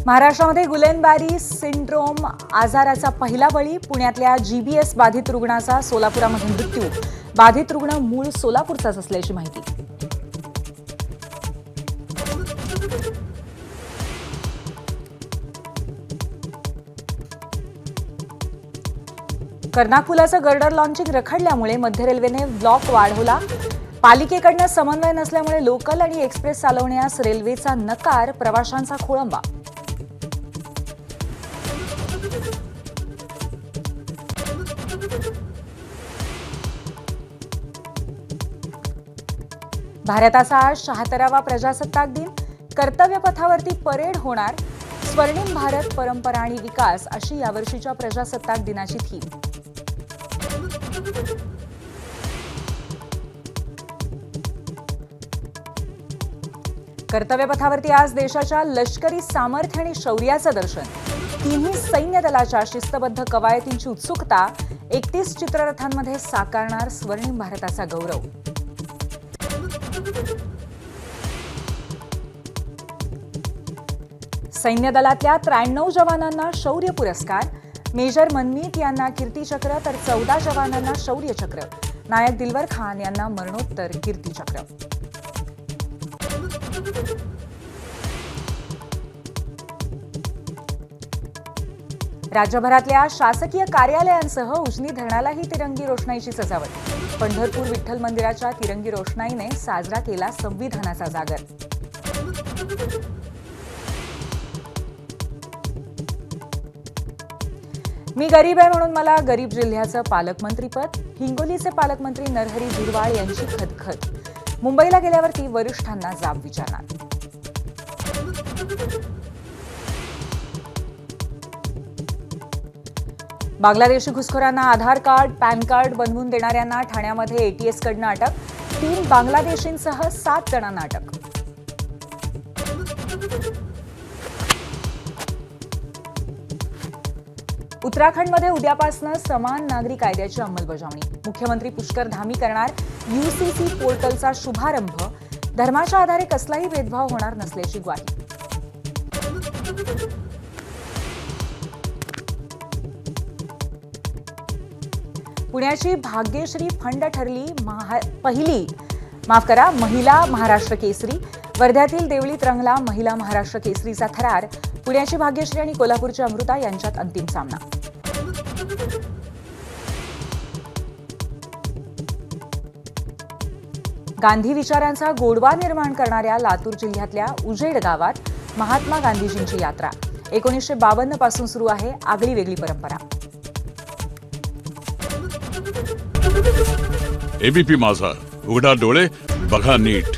महाराष्ट्रामध्ये गुलेनबॅरी सिंड्रोम आजाराचा पहिला बळी, पुण्यातल्या जीबीएस बाधित रुग्णाचा सोलापुरामध्ये मृत्यू. बाधित रुग्ण मूळ सोलापूरचाच असल्याची माहिती. कर्नाकुलाचं गर्डर लॉन्चिंग रखडल्यामुळे मध्य रेल्वेने ब्लॉक वाढवला. पालिकेकडनं समन्वय नसल्यामुळे लोकल आणि एक्सप्रेस चालवण्यास रेल्वेचा नकार, प्रवाशांचा खोळंबा. भारताचा आज 76वा प्रजासत्ताक दिन. कर्तव्यपथावरती परेड होणार. स्वर्णिम भारत, परंपरा आणि विकास अशी यावर्षीच्या प्रजासत्ताक दिनाची थीम. कर्तव्यपथावरती आज देशाच्या लष्करी सामर्थ्य आणि शौर्याचं दर्शन. तिन्ही सैन्य दलाच्या शिस्तबद्ध कवायतींची उत्सुकता. 31 चित्ररथांमध्ये साकारणार स्वर्णिम भारताचा गौरव. सैन्य दलातल्या 93 जवानांना शौर्य पुरस्कार. मेजर मनमीत यांना कीर्तीचक्र तर 14 जवानांना शौर्यचक्र. नायक दिलवर खान यांना मरणोत्तर कीर्तीचक्र. राज्यभरातल्या शासकीय कार्यालयांसह उजनी धरणालाही तिरंगी रोषणाईची सजावट. पंढरपूर विठ्ठल मंदिराच्या तिरंगी रोषणाईने साजरा केला संविधानाचा जागर. मी गरीब आहे म्हणून मला गरीब जिल्ह्याचं पालकमंत्रीपद. हिंगोलीचे पालकमंत्री नरहरी झिरवाळ यांची खदखद. मुंबईला गेल्यावरती वरिष्ठांना जाब विचारणार. बांगलादेशी घुसखोरांना आधार कार्ड, पॅन कार्ड बनवून देणाऱ्यांना ठाण्यामध्ये एटीएसकडनं अटक. 3 बांगलादेशींसह 7 जणांना अटक. उत्तराखंडमध्ये उद्यापासून समान नागरी कायद्याची अंमलबजावणी. मुख्यमंत्री पुष्कर धामी करणार यूसीसी पोर्टलचा शुभारंभ. धर्माच्या आधारे कसलाही भेदभाव होणार नसल्याची ग्वाही. पुण्याची भाग्यश्री फंड ठरली महिला महाराष्ट्र केसरी. वर्ध्यातील देवळीत रंगला महिला महाराष्ट्र केसरीचा थरार. पुण्याची भाग्यश्री आणि कोल्हापूरची अमृता यांच्यात अंतिम सामना. गांधी विचारांचा गोडवा निर्माण करणाऱ्या लातूर जिल्ह्यातल्या उजेड गावात महात्मा गांधीजींची यात्रा. 1952 पासून सुरू आहे आगळी वेगळी परंपरा. एबीपी माझा, उघडा डोळे बघा नीट.